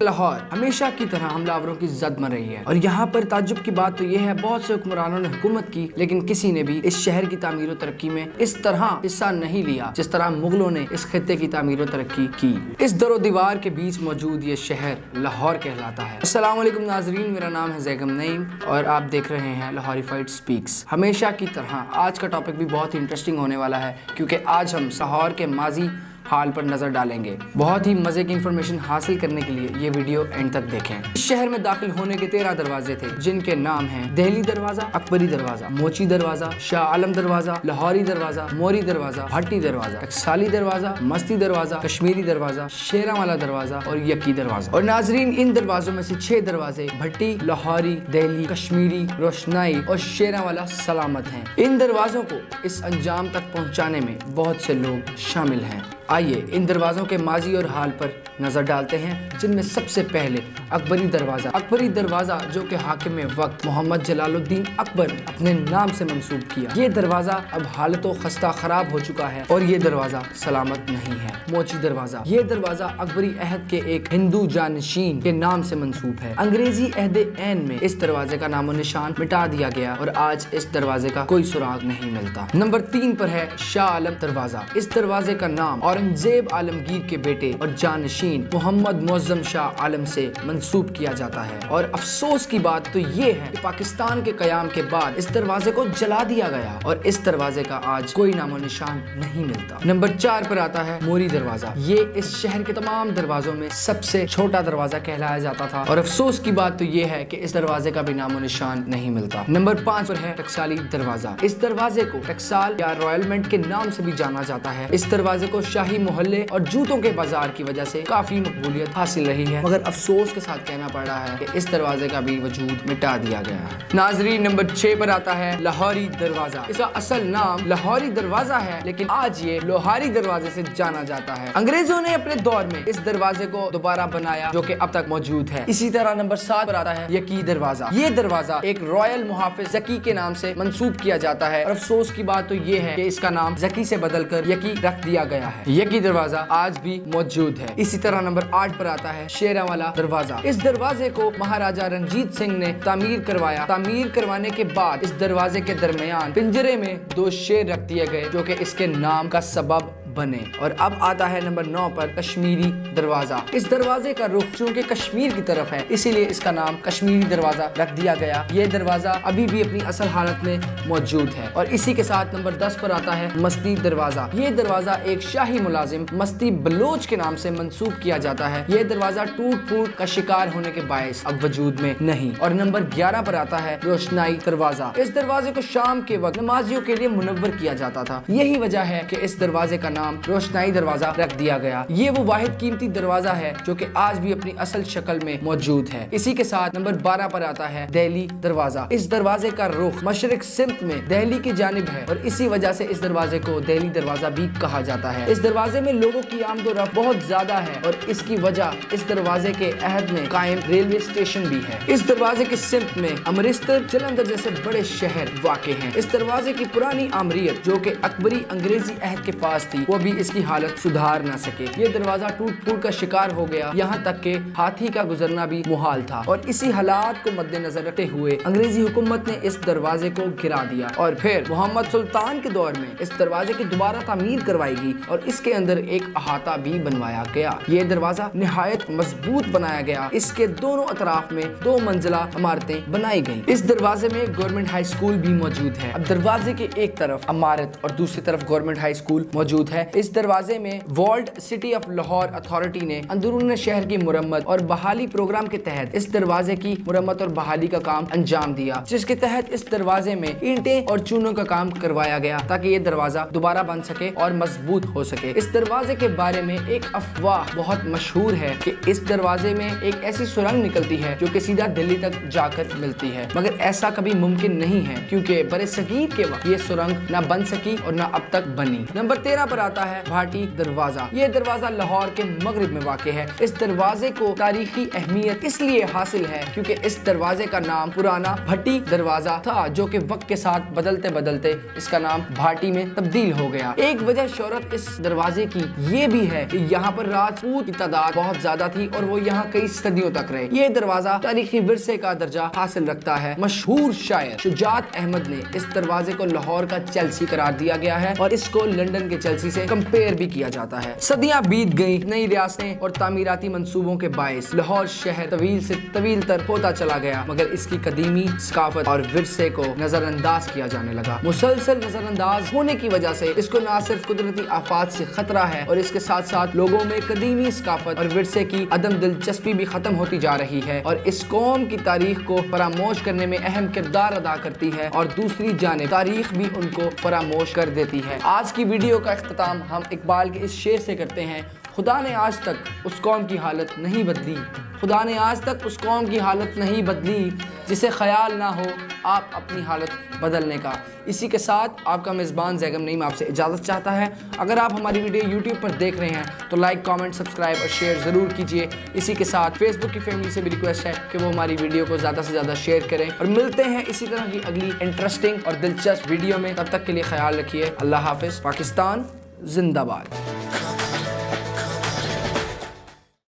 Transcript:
لاہور ہمیشہ کی طرح حملہ آوروں کی زد میں رہی ہے اور یہاں پر تعجب کی بات تو یہ ہے بہت سے حکمرانوں نے حکومت کی لیکن کسی نے بھی اس شہر کی تعمیر و ترقی میں اس طرح حصہ نہیں لیا جس طرح مغلوں نے اس خطے کی تعمیر و ترقی کی۔ اس در و دیوار کے بیچ موجود یہ شہر لاہور کہلاتا ہے۔ السلام علیکم ناظرین، میرا نام ہے زیگم نعیم اور آپ دیکھ رہے ہیں لاہوری فائٹ سپیکس۔ ہمیشہ کی طرح آج کا ٹاپک بھی بہت ہی انٹرسٹنگ ہونے والا ہے کیونکہ آج ہم لاہور کے ماضی حال پر نظر ڈالیں گے۔ بہت ہی مزے کی انفارمیشن حاصل کرنے کے لیے یہ ویڈیو اینڈ تک دیکھیں۔ اس شہر میں داخل ہونے کے 13 دروازے تھے جن کے نام ہیں دہلی دروازہ، اکبری دروازہ، موچی دروازہ، شاہ عالم دروازہ، لاہوری دروازہ، موری دروازہ، بھٹی دروازہ، ٹکسالی دروازہ، مستی دروازہ، کشمیری دروازہ، شیراوالا دروازہ اور یکی دروازہ۔ اور ناظرین، ان دروازوں میں سے 6 دروازے بھٹی، لاہوری، دہلی، کشمیری، روشنائی اور شیراوالا سلامت ہیں۔ ان دروازوں کو اس انجام تک پہنچانے میں بہت سے لوگ شامل ہیں۔ آئیے ان دروازوں کے ماضی اور حال پر نظر ڈالتے ہیں، جن میں سب سے پہلے اکبری دروازہ۔ اکبری دروازہ جو کہ حاکم وقت محمد جلال الدین اکبر نے اپنے نام سے منسوب کیا۔ یہ دروازہ اب حالت و خستہ خراب ہو چکا ہے اور یہ دروازہ سلامت نہیں ہے۔ موچی دروازہ، یہ دروازہ اکبری عہد کے ایک ہندو جانشین کے نام سے منسوب ہے۔ انگریزی عہد عین میں اس دروازے کا نام و نشان مٹا دیا گیا اور آج اس دروازے کا کوئی سراغ نہیں ملتا۔ نمبر 3 پر ہے شاہ عالم دروازہ۔ اس دروازے کا نام اورنگزیب عالمگیر کے بیٹے اور جانشین محمد معظم شاہ عالم سے منسوب کیا جاتا ہے اور افسوس کی بات تو یہ ہے کہ پاکستان کے قیام کے بعد اس دروازے کو جلا دیا گیا اور اس دروازے کا آج کوئی نام و نشان نہیں ملتا۔ نمبر 4 پر آتا ہے موری دروازہ۔ یہ اس شہر کے تمام دروازوں میں سب سے چھوٹا دروازہ کہلایا جاتا تھا اور افسوس کی بات تو یہ ہے کہ اس دروازے کا بھی نام و نشان نہیں ملتا۔ نمبر 5 پر ہے ٹکسالی دروازہ۔ اس دروازے کو ٹکسال یا رائل منٹ کے نام سے بھی جانا جاتا ہے۔ اس دروازے کو شاہی محلے اور جوتوں کے بازار کی وجہ سے کافی مقبولیت حاصل رہی ہے، مگر افسوس کے ساتھ کہنا پڑ رہا ہے کہ اس دروازے کا بھی وجود مٹا دیا گیا ہے۔ ناظرین، نمبر 6 پر آتا ہے لاہوری دروازہ۔ اس کا اصل نام لاہوری دروازہ ہے لیکن آج یہ لوہاری دروازے سے جانا جاتا ہے۔ انگریزوں نے اپنے دور میں اس دروازے کو دوبارہ بنایا جو کہ اب تک موجود ہے۔ اسی طرح نمبر 7 پر آتا ہے یکی دروازہ۔ یہ دروازہ ایک رائل محافظ زکی کے نام سے منسوب کیا جاتا ہے اور افسوس کی بات تو یہ ہے کہ اس کا نام زکی سے بدل کر یکی رکھ دیا گیا ہے۔ یکی دروازہ آج بھی موجود ہے۔ اسی طرح نمبر 8 پر آتا ہے شیراوالا دروازہ۔ اس دروازے کو مہاراجہ رنجیت سنگھ نے تعمیر کروایا۔ تعمیر کروانے کے بعد اس دروازے کے درمیان پنجرے میں 2 شیر رکھ دیے گئے جو کہ اس کے نام کا سبب بنے۔ اور اب آتا ہے نمبر 9 پر کشمیری دروازہ۔ اس دروازے کا رخ چونکہ کشمیر کی طرف ہے اسی لیے اس کا نام کشمیری دروازہ رکھ دیا گیا۔ یہ دروازہ ابھی بھی اپنی اصل حالت میں موجود ہے۔ اور اسی کے ساتھ نمبر 10 پر آتا ہے مستی دروازہ۔ یہ دروازہ ایک شاہی ملازم مستی بلوچ کے نام سے منسوب کیا جاتا ہے۔ یہ دروازہ ٹوٹ پھوٹ کا شکار ہونے کے باعث اب وجود میں نہیں۔ اور نمبر 11 پر آتا ہے روشنائی دروازہ۔ اس دروازے کو شام کے وقت نمازیوں کے لیے منور کیا جاتا تھا، یہی وجہ ہے کہ اس دروازے کا نام روشنائی دروازہ رکھ دیا گیا۔ یہ وہ واحد قیمتی دروازہ ہے جو کہ آج بھی اپنی اصل شکل میں موجود ہے۔ اسی کے ساتھ نمبر 12 پر آتا ہے دہلی دروازہ۔ اس دروازے کا رخ مشرق سمت میں دہلی کی جانب ہے اور اسی وجہ سے اس دروازے کو دہلی دروازہ بھی کہا جاتا ہے۔ اس دروازے میں لوگوں کی آمد و رفت بہت زیادہ ہے اور اس کی وجہ اس دروازے کے عہد میں قائم ریلوے اسٹیشن بھی ہے۔ اس دروازے کی سمت میں امرتسر، جلندھر جیسے بڑے شہر واقع ہیں۔ اس دروازے کی پرانی آمریت جو کہ اکبری انگریزی عہد کے پاس تھی وہ بھی اس کی حالت سدھار نہ سکے۔ یہ دروازہ ٹوٹ پھوٹ کا شکار ہو گیا، یہاں تک کہ ہاتھی کا گزرنا بھی محال تھا اور اسی حالات کو مد نظر رکھتے ہوئے انگریزی حکومت نے اس دروازے کو گرا دیا اور پھر محمد سلطان کے دور میں اس دروازے کی دوبارہ تعمیر کروائی گئی اور اس کے اندر ایک احاطہ بھی بنوایا گیا۔ یہ دروازہ نہایت مضبوط بنایا گیا۔ اس کے دونوں اطراف میں 2 منزلہ عمارتیں بنائی گئیں۔ اس دروازے میں گورنمنٹ ہائی اسکول بھی موجود ہے۔ اب دروازے کے ایک طرف عمارت اور دوسری طرف گورنمنٹ ہائی اسکول موجود ہے۔ اس دروازے میں walled city of Lahore authority نے اندرون شہر کی مرمت اور بحالی پروگرام کے تحت اس دروازے کی مرمت اور بحالی کا کام انجام دیا، جس کے تحت اس دروازے میں اینٹیں اور چونوں کا کام کروایا گیا تاکہ یہ دروازہ دوبارہ بن سکے اور مضبوط ہو سکے۔ اس دروازے کے بارے میں ایک افواہ بہت مشہور ہے کہ اس دروازے میں ایک ایسی سرنگ نکلتی ہے جو کہ سیدھا دلی تک جا کر ملتی ہے، مگر ایسا کبھی ممکن نہیں ہے کیونکہ برصغیر کے وقت یہ سرنگ نہ بن سکی اور نہ اب تک بنی۔ نمبر 13 پر آتا جاتا ہے بھاٹی دروازہ۔ یہ دروازہ لاہور کے مغرب میں واقع ہے۔ اس دروازے کو تاریخی اہمیت اس لیے حاصل ہے کیونکہ اس دروازے کا نام پرانا بھٹی دروازہ تھا، جو کہ وقت کے ساتھ بدلتے بدلتے اس کا نام بھاٹی میں تبدیل ہو گیا۔ ایک وجہ شہرت اس دروازے کی یہ بھی ہے کہ یہاں پر راجپوت کی تعداد بہت زیادہ تھی اور وہ یہاں کئی صدیوں تک رہے۔ یہ دروازہ تاریخی ورثے کا درجہ حاصل رکھتا ہے۔ مشہور شاعر شجاعت احمد نے اس دروازے کو لاہور کا چیلسی قرار دیا گیا ہے اور اس کو لندن کے چیلسی سے کمپیئر بھی کیا جاتا ہے۔ صدیاں بیت گئی، نئی ریاستیں اور تعمیراتی منصوبوں کے باعث لاہور شہر طویل سے طویل تر ہوتا چلا گیا، مگر اس کی قدیمی ثقافت اور ورثے کو نظر انداز کیا جانے لگا۔ مسلسل نظر انداز ہونے کی وجہ سے اس کو نہ صرف قدرتی آفات سے خطرہ ہے اور اس کے ساتھ ساتھ لوگوں میں قدیمی ثقافت اور ورثے کی عدم دلچسپی بھی ختم ہوتی جا رہی ہے اور اس قوم کی تاریخ کو فراموش کرنے میں اہم کردار ادا کرتی ہے اور دوسری جانب تاریخ بھی ان کو فراموش کر دیتی ہے۔ آج کی ویڈیو کا اختتام ہم اقبال کے اس شعر سے کرتے ہیں: خدا نے آج تک اس قوم کی حالت نہیں بدلی، خدا نے آج تک اس قوم کی حالت نہیں بدلی، جسے خیال نہ ہو آپ اپنی حالت بدلنے کا۔ اسی کے ساتھ آپ کا میزبان زیگم نعیم آپ سے اجازت چاہتا ہے۔ اگر آپ ہماری ویڈیو یوٹیوب پر دیکھ رہے ہیں تو لائک، کامنٹ، سبسکرائب اور شیئر ضرور کیجیے۔ اسی کے ساتھ فیس بک کی فیملی سے بھی ریکویسٹ ہے کہ وہ ہماری ویڈیو کو زیادہ سے زیادہ شیئر کریں، اور ملتے ہیں اسی طرح کی اگلی انٹرسٹنگ اور دلچسپ ویڈیو میں۔ تب تک کے لیے خیال رکھیے۔ اللہ حافظ۔ پاکستان زندہ باد۔